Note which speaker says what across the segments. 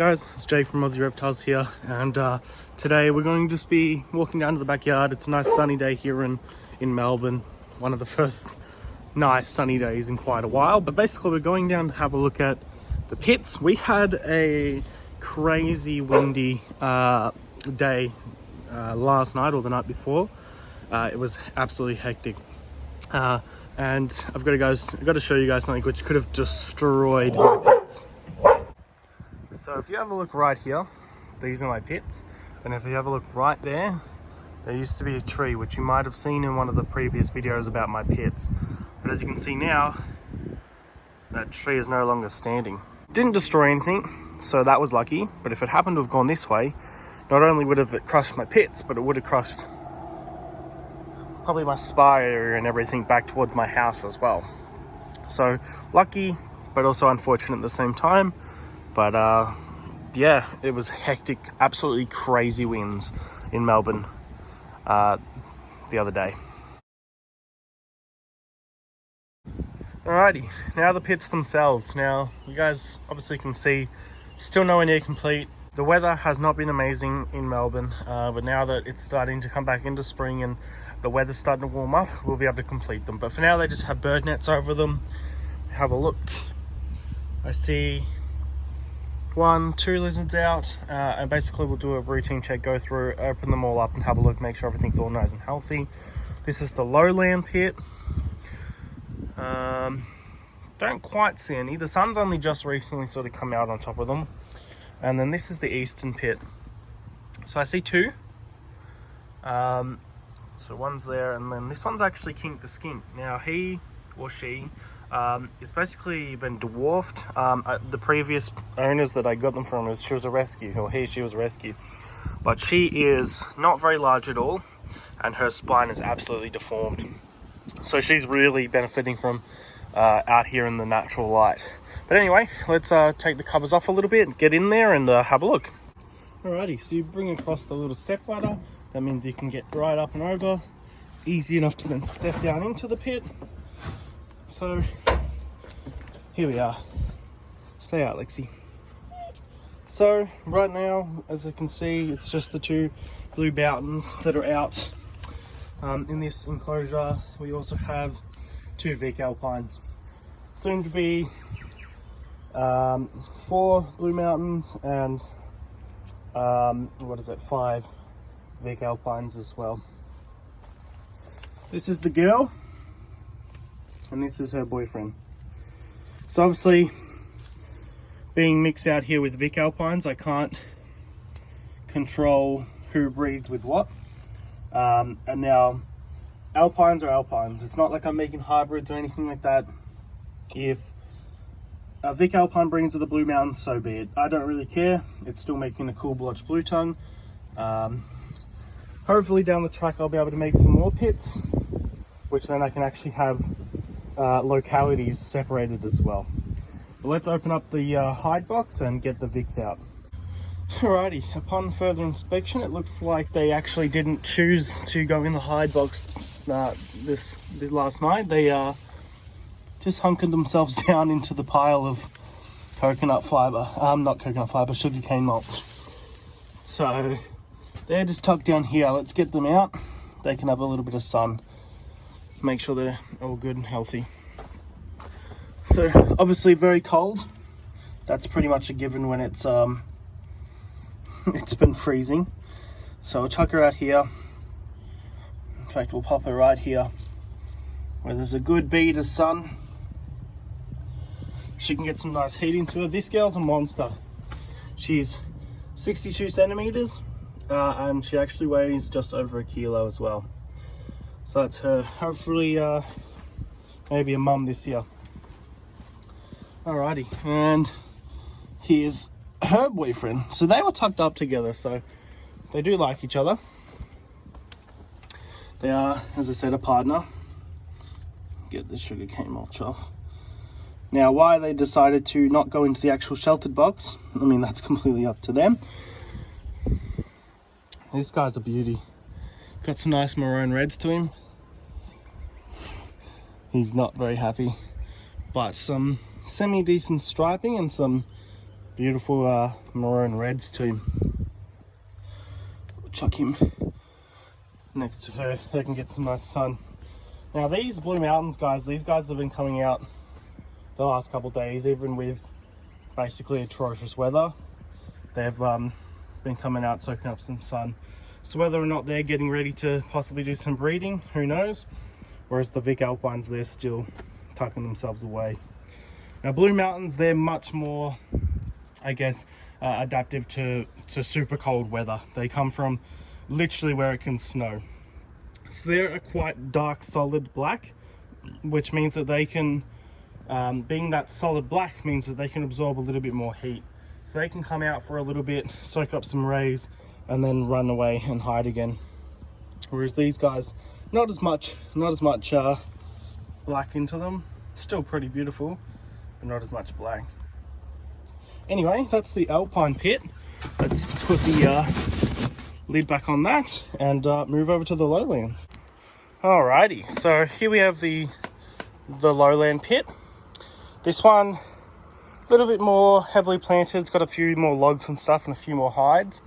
Speaker 1: Guys, it's Jay from Aussie Reptiles here, and today we're going to just be walking down to the backyard. It's a nice sunny day here in Melbourne, one of the first nice sunny days in quite a while. But basically we're going down to have a look at the pits. We had a crazy windy day last night or the night before. It was absolutely hectic, and I've got to show you guys something which could have destroyed my pits. So if you have a look right here, these are my pits, and if you have a look right there, there used to be a tree which you might have seen in one of the previous videos about my pits. But as you can see now, that tree is no longer standing. Didn't destroy anything, so that was lucky. But if it happened to have gone this way, not only would have it crushed my pits, but it would have crushed probably my spa area and everything back towards my house as well. So lucky, but also unfortunate at the same time. But yeah, it was hectic, absolutely crazy winds in Melbourne the other day. Alrighty, now the pits themselves. Now, you guys obviously can see, still nowhere near complete. The weather has not been amazing in Melbourne, but now that it's starting to come back into spring and the weather's starting to warm up, we'll be able to complete them. But for now, they just have bird nets over them. Have a look. I see 1, 2 lizards out, and basically we'll do a routine check, go through, open them all up and have a look, make sure everything's all nice and healthy. This is the Lowland pit. Don't quite see any. The sun's only just recently sort of come out on top of them. And then this is the eastern pit. So I see 2. So one's there, and then this one's actually kinked the skink. Now he or she it's basically been dwarfed. The previous owners that I got them from, she was a rescue, or she was a rescue. But she is not very large at all, and her spine is absolutely deformed. So she's really benefiting from out here in the natural light. But anyway, let's take the covers off a little bit, get in there and have a look. Alrighty, so you bring across the little step ladder. That means you can get right up and over. Easy enough to then step down into the pit. So here we are. Stay out, Lexi. So right now, as you can see, it's just the 2 blue mountains that are out in this enclosure. We also have 2 Vic Alpines. Soon to be 4 blue mountains and 5 Vic Alpines as well. This is the girl, and this is her boyfriend. So obviously, being mixed out here with Vic Alpines, I can't control who breeds with what. And now, Alpines are Alpines. It's not like I'm making hybrids or anything like that. If a Vic Alpine brings to the Blue Mountains, so be it. I don't really care. It's still making a cool blotch blue tongue. Hopefully down the track I'll be able to make some more pits, which then I can actually have localities separated as well. But let's open up the hide box and get the Vics out. Alrighty, upon further inspection, it looks like they actually didn't choose to go in the hide box this last night. They just hunkered themselves down into the pile of coconut fiber, not coconut fiber, sugarcane mulch. So they're just tucked down here. Let's get them out. They can have a little bit of sun. Make sure they're all good and healthy. So obviously very cold. That's pretty much a given when it's it's been freezing. So I'll chuck her out here. In fact, we'll pop her right here where there's a good bead of sun. She can get some nice heat into her. This girl's a monster. She's 62 centimeters and she actually weighs just over 1 kilo as well. So that's her, hopefully maybe a mum this year. Alrighty, and here's her boyfriend. So they were tucked up together, so they do like each other. They are, as I said, a partner. Get the sugarcane mulch off. Now, why they decided to not go into the actual sheltered box, I mean, that's completely up to them. This guy's a beauty. Got some nice maroon reds to him. He's not very happy, but some semi-decent striping and some Beautiful maroon reds too. Chuck him next to her so they can get some nice sun. Now these Blue Mountains guys, these guys have been coming out the last couple of days, even with basically atrocious weather. They've been coming out soaking up some sun. So whether or not they're getting ready to possibly do some breeding, who knows? Whereas the Vic Alpines, they're still tucking themselves away. Now Blue Mountains, they're much more, I guess, adaptive to super cold weather. They come from literally where it can snow. So they're a quite dark solid black, which means that they can, being that solid black means that they can absorb a little bit more heat. So they can come out for a little bit, soak up some rays, and then run away and hide again. Whereas these guys, not as much black into them. Still pretty beautiful, but not as much black. Anyway, that's the Alpine pit. Let's put the lid back on that and move over to the Lowlands. Alrighty, so here we have the Lowland pit. This one, a little bit more heavily planted. It's got a few more logs and stuff and a few more hides.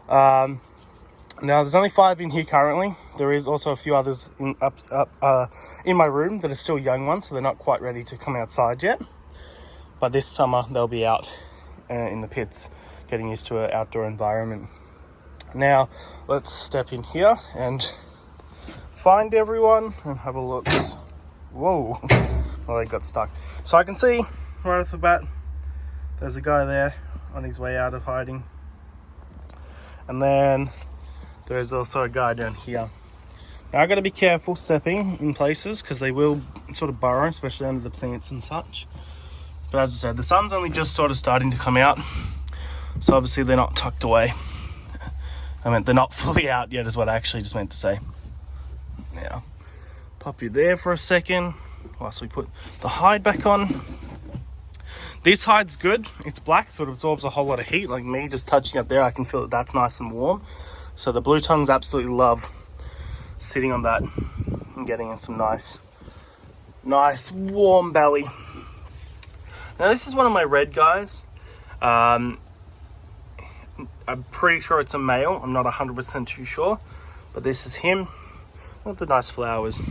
Speaker 1: Now there's only 5 in here currently. There is also a few others in my room that are still young ones, so they're not quite ready to come outside yet. But this summer they'll be out in the pits, getting used to an outdoor environment. Now let's step in here and find everyone and have a look. Whoa, well, they got stuck. So I can see right off the bat, there's a guy there on his way out of hiding. And then there's also a guy down here. Now I've got to be careful stepping in places because they will sort of burrow, especially under the plants and such. But as I said, the sun's only just sort of starting to come out. So obviously they're not tucked away. I mean, they're not fully out yet is what I actually just meant to say. Now, pop you there for a second whilst we put the hide back on. This hide's good. It's black, so it absorbs a whole lot of heat. Like me just touching up there, I can feel that that's nice and warm. So the Blue Tongues absolutely love sitting on that and getting in some nice warm belly. Now this is one of my red guys. I'm pretty sure it's a male. I'm not 100% too sure, but this is him. Look at the nice flowers.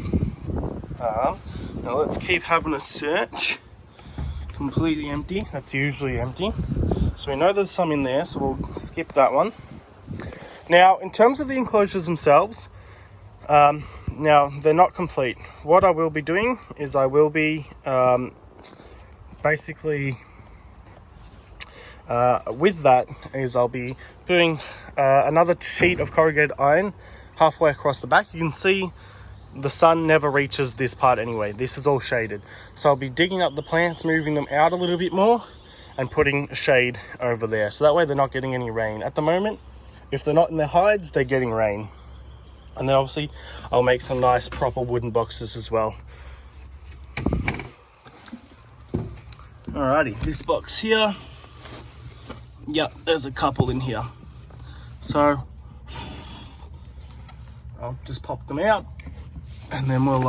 Speaker 1: Now let's keep having a search. Completely empty. That's usually empty. So we know there's some in there, so we'll skip that one. Now, in terms of the enclosures themselves, now they're not complete. What I will be doing is I will be basically with that is I'll be putting another sheet of corrugated iron halfway across the back. You can see the sun never reaches this part anyway. This is all shaded. So I'll be digging up the plants, moving them out a little bit more and putting a shade over there. So that way they're not getting any rain. At the moment, if they're not in their hides, they're getting rain. And then obviously I'll make some nice proper wooden boxes as well. Alrighty, this box here. Yep, there's a couple in here. So I'll just pop them out and then we'll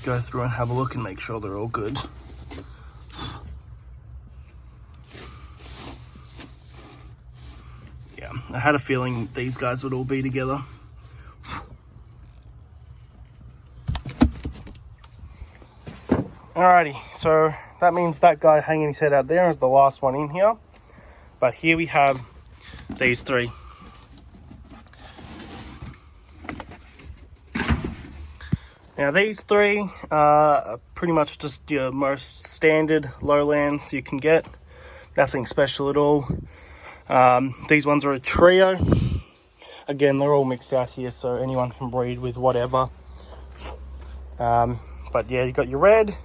Speaker 1: go through and have a look and make sure they're all good. Yeah, I had a feeling these guys would all be together. Alrighty, so that means that guy hanging his head out there is the last one in here. But here we have these 3. Now these 3 are pretty much just your most standard lowlands you can get. Nothing special at all. These ones are a trio. Again, they're all mixed out here, so anyone can breed with whatever. But yeah, you got your red.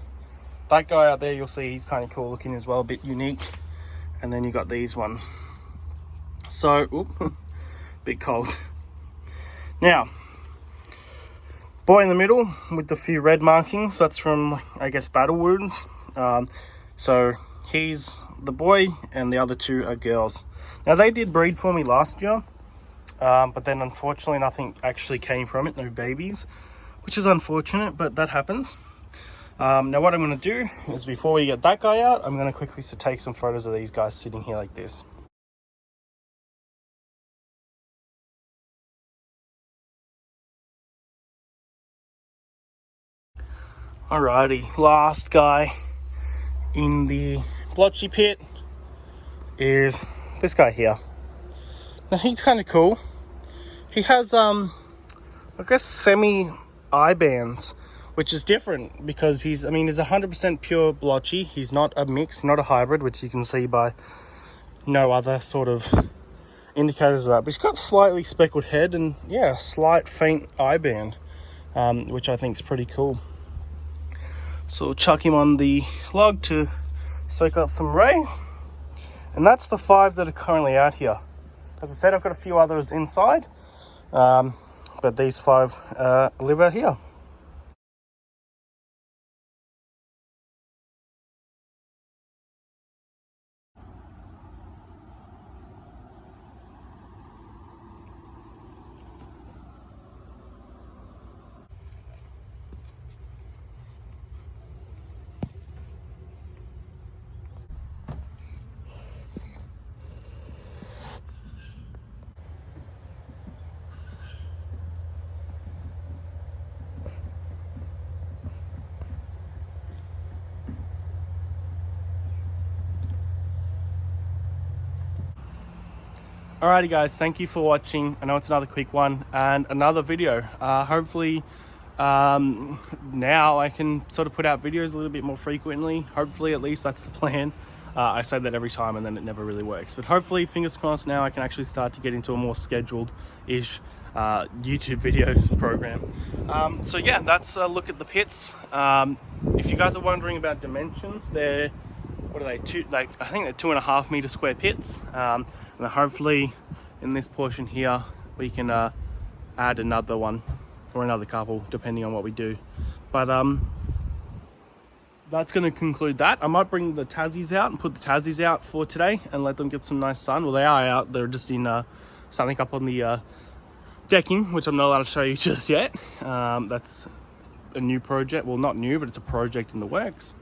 Speaker 1: That guy out there, you'll see he's kind of cool looking as well, a bit unique. And then you got these ones. So, bit cold. Now, boy in the middle with the few red markings, that's from, I guess, battle wounds. So he's the boy and the other 2 are girls. Now they did breed for me last year, but then unfortunately nothing actually came from it, no babies, which is unfortunate, but that happens. Now what I'm going to do is, before we get that guy out, I'm going to quickly take some photos of these guys sitting here like this. Alrighty, last guy in the blotchy pit is this guy here. Now he's kind of cool. He has I guess semi eye bands, which is different because he's 100% pure blotchy. He's not a mix, not a hybrid, which you can see by no other sort of indicators of that. But he's got slightly speckled head and yeah, slight faint eye band, which I think is pretty cool. So we'll chuck him on the log to soak up some rays. And that's the 5 that are currently out here. As I said, I've got a few others inside, but these 5 live out here. Alrighty guys, thank you for watching. I know it's another quick one and another video. Hopefully now I can sort of put out videos a little bit more frequently. Hopefully, at least that's the plan. I say that every time and then it never really works. But hopefully, fingers crossed, now I can actually start to get into a more scheduled-ish YouTube video program. So yeah, that's a look at the pits. If you guys are wondering about dimensions, they're, what are they? I think they're 2.5 meter square pits. And hopefully in this portion here, we can add another one or another couple, depending on what we do. But that's going to conclude that. I might bring the Tassies out and put the Tassies out for today and let them get some nice sun. Well, they are out. They're just in something up on the decking, which I'm not allowed to show you just yet. That's a new project. Well, not new, but it's a project in the works.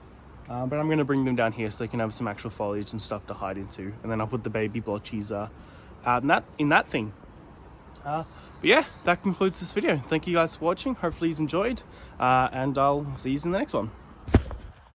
Speaker 1: But I'm going to bring them down here so they can have some actual foliage and stuff to hide into. And then I'll put the baby blotchies out in that thing. But yeah, that concludes this video. Thank you guys for watching. Hopefully you enjoyed. And I'll see you in the next one.